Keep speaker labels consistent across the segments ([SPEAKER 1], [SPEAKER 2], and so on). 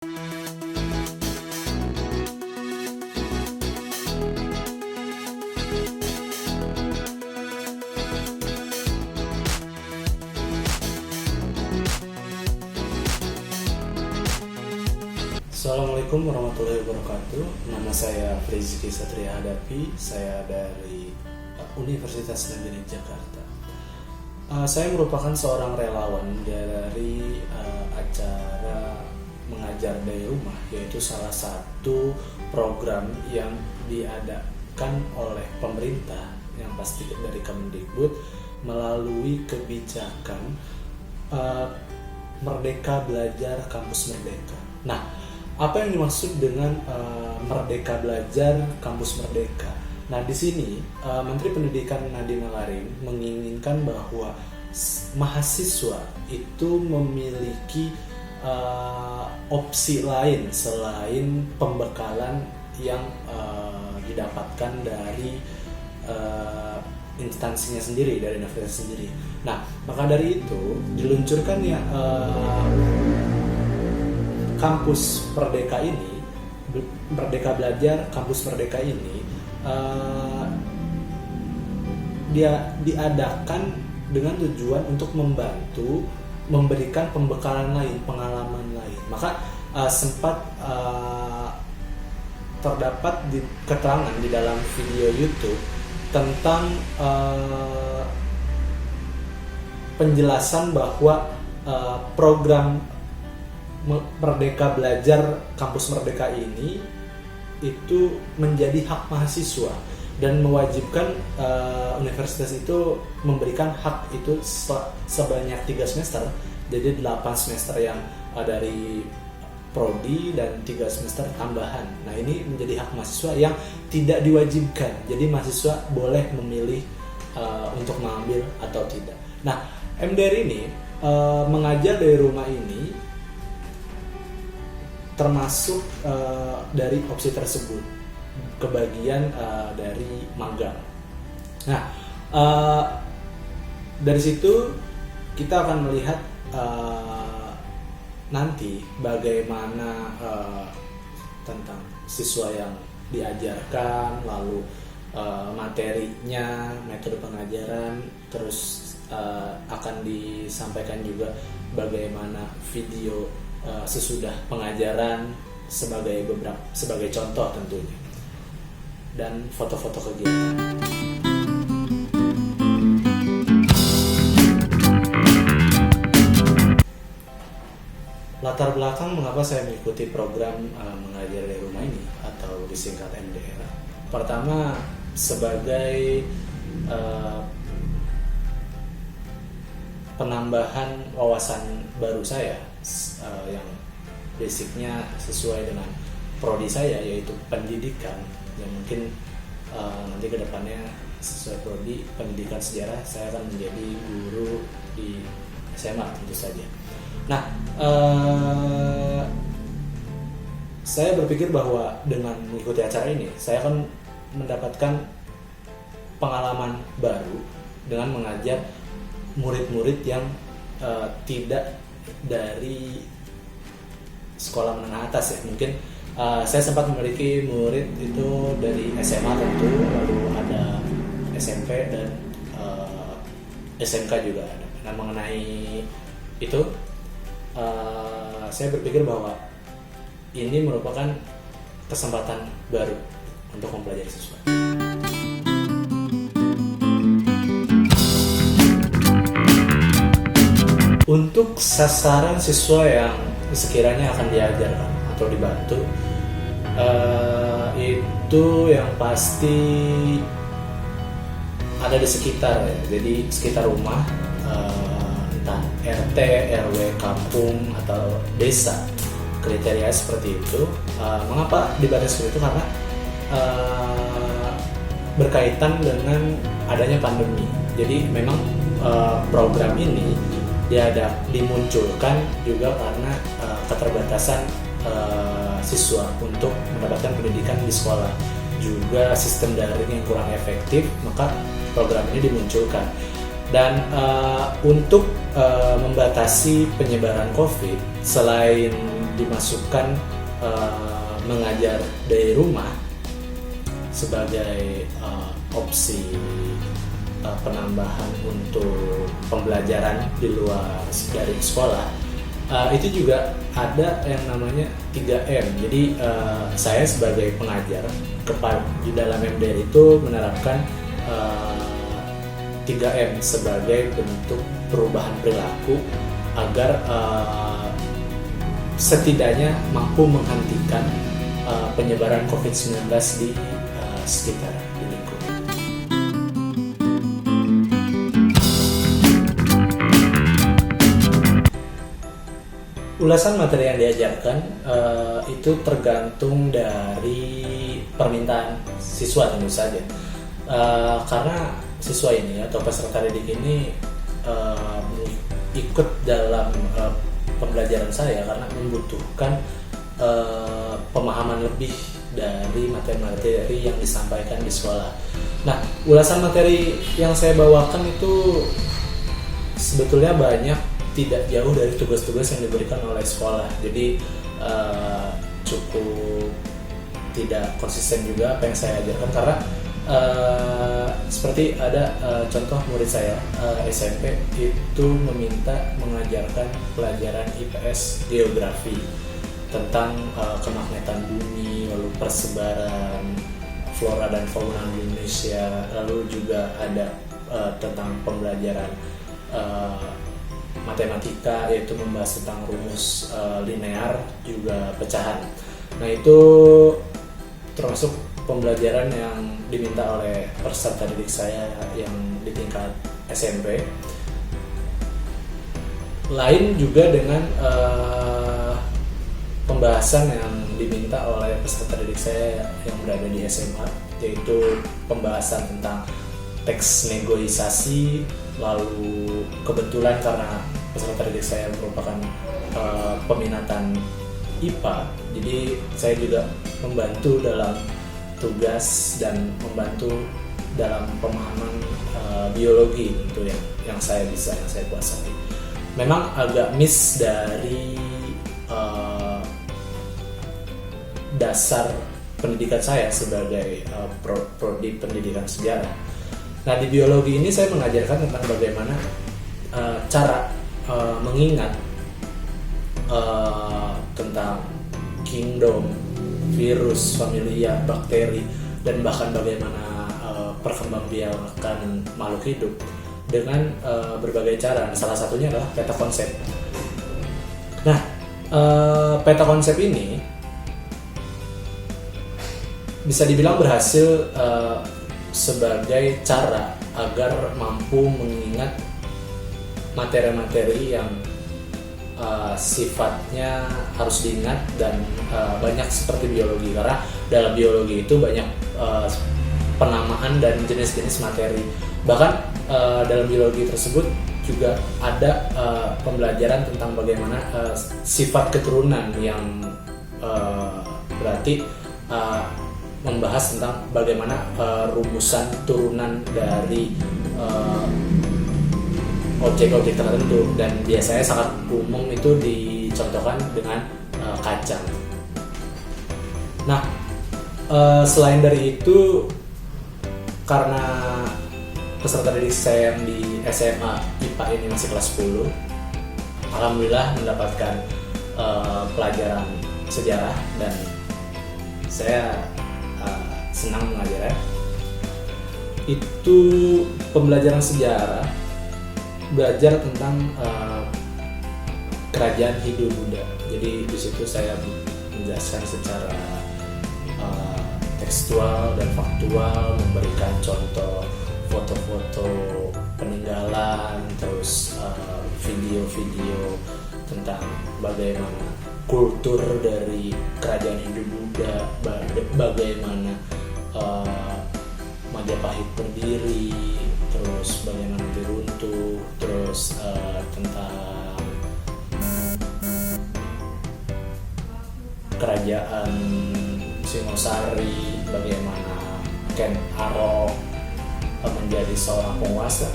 [SPEAKER 1] Assalamualaikum warahmatullahi wabarakatuh. Nama saya Rizky Satria Hadapi. Saya dari Universitas Negeri Jakarta. Saya merupakan seorang relawan dari acara Mengajar dari Rumah, yaitu salah satu program yang diadakan oleh pemerintah, yang pasti dari Kemendikbud, melalui kebijakan Merdeka Belajar Kampus Merdeka. Nah, apa yang dimaksud dengan Merdeka Belajar Kampus Merdeka? Nah, di sini Menteri Pendidikan Nadiem Makarim menginginkan bahwa mahasiswa itu memiliki opsi lain selain pembekalan yang didapatkan dari instansinya sendiri, dari universitas sendiri. Nah, maka dari itu diluncurkan ya Kampus Merdeka ini, Merdeka Belajar Kampus Merdeka ini dia diadakan dengan tujuan untuk membantu memberikan pembekalan lain, pengalaman lain. Maka sempat terdapat keterangan di dalam video YouTube tentang penjelasan bahwa program Merdeka Belajar Kampus Merdeka ini itu menjadi hak mahasiswa dan mewajibkan universitas itu memberikan hak itu sebanyak 3 semester, jadi 8 semester yang dari prodi dan 3 semester tambahan. Nah, ini menjadi hak mahasiswa yang tidak diwajibkan, jadi mahasiswa boleh memilih untuk mengambil atau tidak. Nah, MDR ini mengajar dari rumah ini termasuk dari opsi tersebut, kebagian dari magang. Nah, dari situ kita akan melihat nanti bagaimana tentang siswa yang diajarkan, lalu materinya, metode pengajaran, terus akan disampaikan juga bagaimana video sesudah pengajaran sebagai contoh tentunya, dan foto-foto kegiatan. Latar belakang mengapa saya mengikuti program Mengajar dari Rumah ini atau disingkat MDR. Pertama, sebagai penambahan wawasan baru saya yang basicnya sesuai dengan prodi saya, yaitu pendidikan, yang mungkin nanti kedepannya sesuai prodi pendidikan sejarah, saya akan menjadi guru di SMA tentu saja. Nah, saya berpikir bahwa dengan mengikuti acara ini saya akan mendapatkan pengalaman baru dengan mengajar murid-murid yang tidak dari sekolah menengah atas ya. Mungkin saya sempat memiliki murid itu dari SMA tentu, lalu ada SMP dan SMK juga ada. Nah, mengenai itu saya berpikir bahwa ini merupakan kesempatan baru untuk mempelajari siswa. Untuk sasaran siswa yang sekiranya akan diajarkan atau dibantu, itu yang pasti ada di sekitar ya. Jadi sekitar rumah, entah RT, RW, kampung atau desa, kriteria seperti itu. Mengapa dibatasi seperti itu? Karena berkaitan dengan adanya pandemi. Jadi memang program ini dimunculkan juga karena keterbatasan siswa untuk mendapatkan pendidikan di sekolah, juga sistem daring yang kurang efektif, maka program ini dimunculkan. Dan untuk membatasi penyebaran COVID, selain dimasukkan mengajar dari rumah sebagai opsi penambahan untuk pembelajaran di luar dari sekolah, itu juga ada yang namanya 3M. Jadi saya sebagai pengajar di dalam MDR itu menerapkan 3M sebagai bentuk perubahan perilaku agar setidaknya mampu menghentikan penyebaran COVID-19 di sekitar di lingkungan. Ulasan materi yang diajarkan itu tergantung dari permintaan siswa tentu saja, karena siswa ini atau peserta didik ini ikut dalam pembelajaran saya karena membutuhkan pemahaman lebih dari materi-materi yang disampaikan di sekolah. Nah, ulasan materi yang saya bawakan itu sebetulnya banyak tidak jauh dari tugas-tugas yang diberikan oleh sekolah. Jadi cukup tidak konsisten juga apa yang saya ajarkan karena seperti ada contoh murid saya SMP itu meminta mengajarkan pelajaran IPS geografi tentang kemagnetan bumi, lalu persebaran flora dan fauna di Indonesia, lalu juga ada tentang pembelajaran matematika, yaitu membahas tentang rumus linear juga pecahan. Nah, itu termasuk pembelajaran yang diminta oleh peserta didik saya yang di tingkat SMP. Lain juga dengan pembahasan yang diminta oleh peserta didik saya yang berada di SMA, yaitu pembahasan tentang teks negosiasi. Lalu kebetulan karena peserta didik saya merupakan peminatan IPA, jadi saya juga membantu dalam tugas dan membantu dalam pemahaman biologi itu yang saya bisa, yang saya kuasai. Memang agak miss dari dasar pendidikan saya sebagai prodi pendidikan sejarah. Nah, di biologi ini saya mengajarkan tentang bagaimana cara mengingat tentang kingdom, virus, familia, bakteri, dan bahkan bagaimana perkembangbiakan makhluk hidup dengan berbagai cara. Salah satunya adalah peta konsep. Nah, peta konsep ini bisa dibilang berhasil sebagai cara agar mampu mengingat materi-materi yang sifatnya harus diingat dan banyak seperti biologi, karena dalam biologi itu banyak penamaan dan jenis-jenis materi. Bahkan dalam biologi tersebut juga ada pembelajaran tentang bagaimana sifat keturunan yang berarti membahas tentang bagaimana rumusan turunan dari objek-objek tertentu, dan biasanya sangat umum itu dicontohkan dengan kacang. Nah, selain dari itu, karena peserta didik saya yang di SMA IPA ini masih kelas 10, alhamdulillah mendapatkan pelajaran sejarah dan saya senang mengajarnya. Itu pembelajaran sejarah, belajar tentang kerajaan Hindu-Buddha. Jadi di situ saya menjelaskan secara tekstual dan faktual, memberikan contoh foto-foto peninggalan, terus video-video tentang bagaimana kultur dari kerajaan Hindu-Buddha, bagaimana Majapahit berdiri, terus bagaimana diruntuh, terus tentang kerajaan Singosari, bagaimana Ken Arok menjadi seorang penguasa.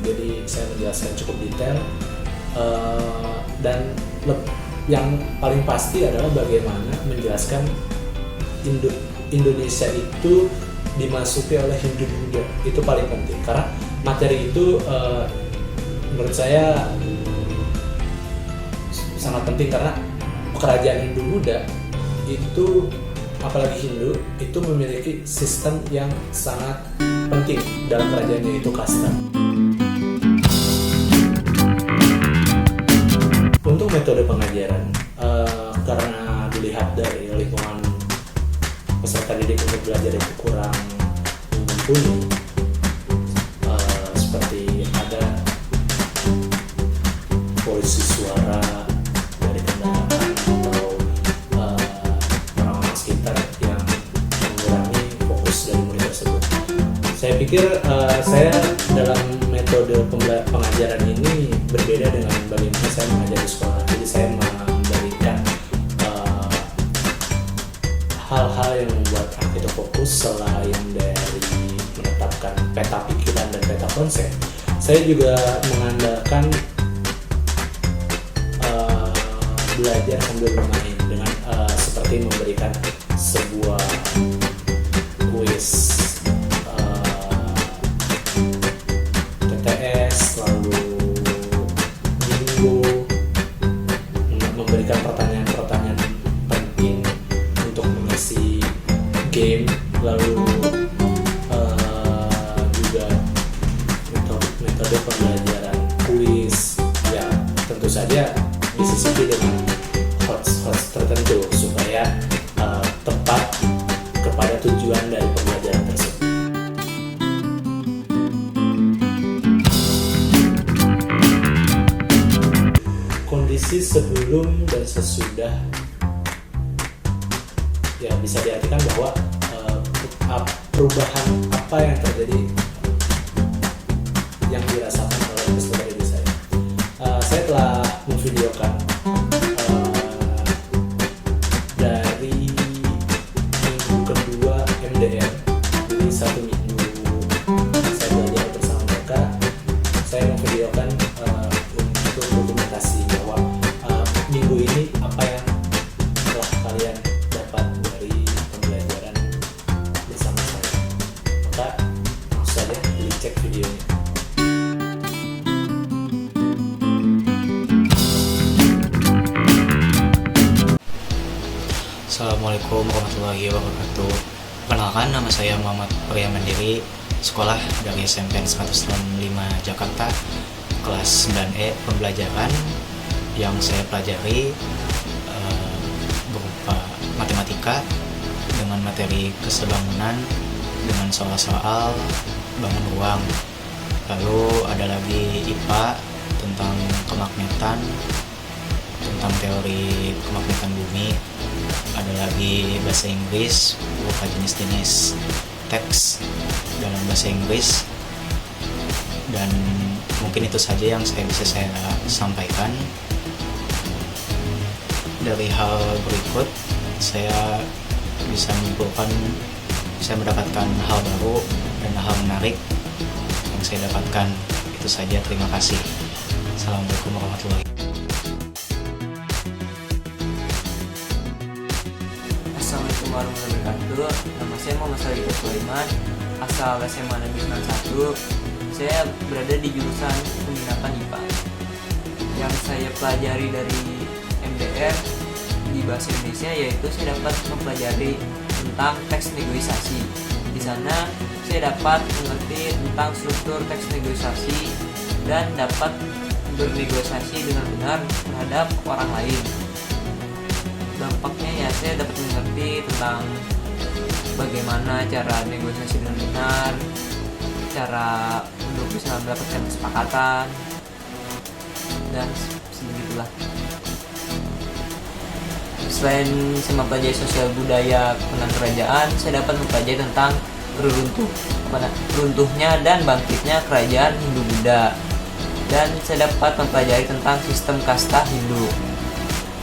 [SPEAKER 1] Jadi saya menjelaskan cukup detail dan yang paling pasti adalah bagaimana menjelaskan Indonesia itu dimasuki oleh Hindu-Buddha. Itu paling penting karena materi itu menurut saya sangat penting karena kerajaan Hindu-Buddha itu, apalagi Hindu, itu memiliki sistem yang sangat penting dalam kerajaannya, yaitu kasta. Untuk metode pengajaran, karena dilihat dari lingkungan peserta didik untuk belajar itu kurang mumpuni, seperti ada polisi suara dari kendaraan atau orang-orang sekitar yang mengurangi fokus dari murid tersebut. Saya pikir saya dalam metode pengajaran ini berbeda dengan bagaimana saya mengajar di sekolah. Jadi saya memberikan hal-hal yang membuat anak itu fokus selain dari menetapkan peta pikiran dan peta konsep. Saya juga mengandalkan belajar sambil bermain dengan seperti memberikan sebuah kuis TTS, lalu bingo, memberikan pertanyaan-pertanyaan penting untuk mengisi game, lalu juga metode pembelajaran kuis, ya tentu saja disisipi dengan hots tertentu supaya tepat kepada tujuan dari pembelajaran tersebut. Kondisi sebelum dan sesudah, ya bisa diartikan bahwa perubahan apa yang terjadi yang dirasakan oleh peserta didik saya. Saya telah memvideokan dari minggu kedua MDM, jadi 1 minggu saya belajar bersama mereka. Saya memvideokan untuk dokumentasi bahwa minggu ini apa yang telah kalian dapat dari pembelajaran bersama saya. Maka langsung saja dicek videonya.
[SPEAKER 2] Assalamualaikum warahmatullahi wabarakatuh. Perkenalkan, nama saya Muhammad Pria Mandiri, sekolah dari SMP 165 Jakarta, kelas 9E. Pembelajaran yang saya pelajari berupa matematika dengan materi kesebangunan dengan soal-soal bangun ruang. Lalu ada lagi IPA tentang kemagnetan, tentang teori kemagnetan bumi. Ada lagi bahasa Inggris berupa jenis-jenis teks dalam bahasa Inggris, dan mungkin itu saja yang bisa saya sampaikan. Dari hal berikut saya bisa menyimpulkan saya mendapatkan hal baru dan hal menarik yang saya dapatkan. Itu saja, terima kasih. Assalamualaikum warahmatullahi wabarakatuh.
[SPEAKER 3] Assalamualaikum warahmatullahi wabarakatuh. Nama saya Muhammad Salihur Sulaiman, asal SMA Negeri 91. Saya berada di jurusan peminatan IPA. Yang saya pelajari dari MDR di bahasa Indonesia yaitu saya dapat mempelajari tentang teks negosiasi. Di sana saya dapat mengerti tentang struktur teks negosiasi dan dapat bernegosiasi dengan benar terhadap orang lain. Dampaknya ya saya dapat mengerti tentang bagaimana cara negosiasi dengan benar, cara untuk bisa mendapatkan kesepakatan, dan sebegitulah. Selain saya mempelajari sosial budaya tentang kerajaan, saya dapat mempelajari tentang runtuhnya dan bangkitnya kerajaan Hindu-Buddha, dan saya dapat mempelajari tentang sistem kasta Hindu.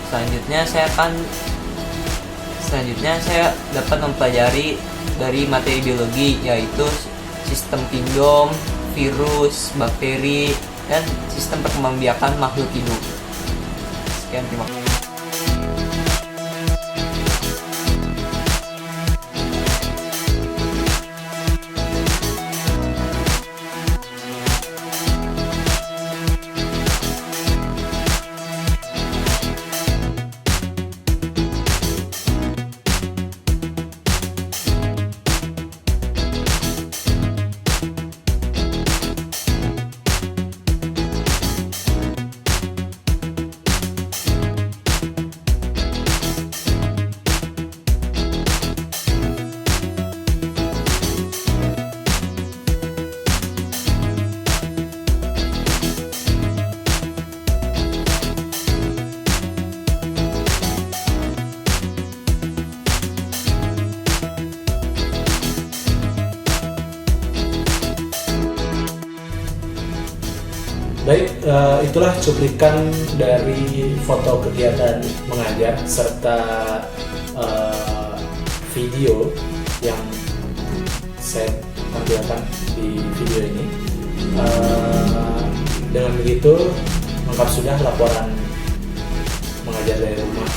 [SPEAKER 3] Selanjutnya saya dapat mempelajari dari materi biologi, yaitu sistem kingdom, virus, bakteri, dan sistem perkembangbiakan makhluk hidup. Sekian, terima kasih.
[SPEAKER 1] itulah cuplikan dari foto kegiatan mengajar serta video yang saya tampilkan di video ini. Dengan begitu lengkap sudah laporan mengajar dari rumah.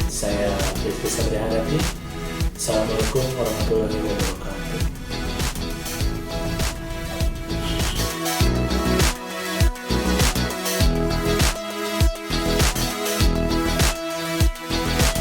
[SPEAKER 1] Saya Rizky Sabriahadapi. Assalamualaikum warahmatullahi wabarakatuh.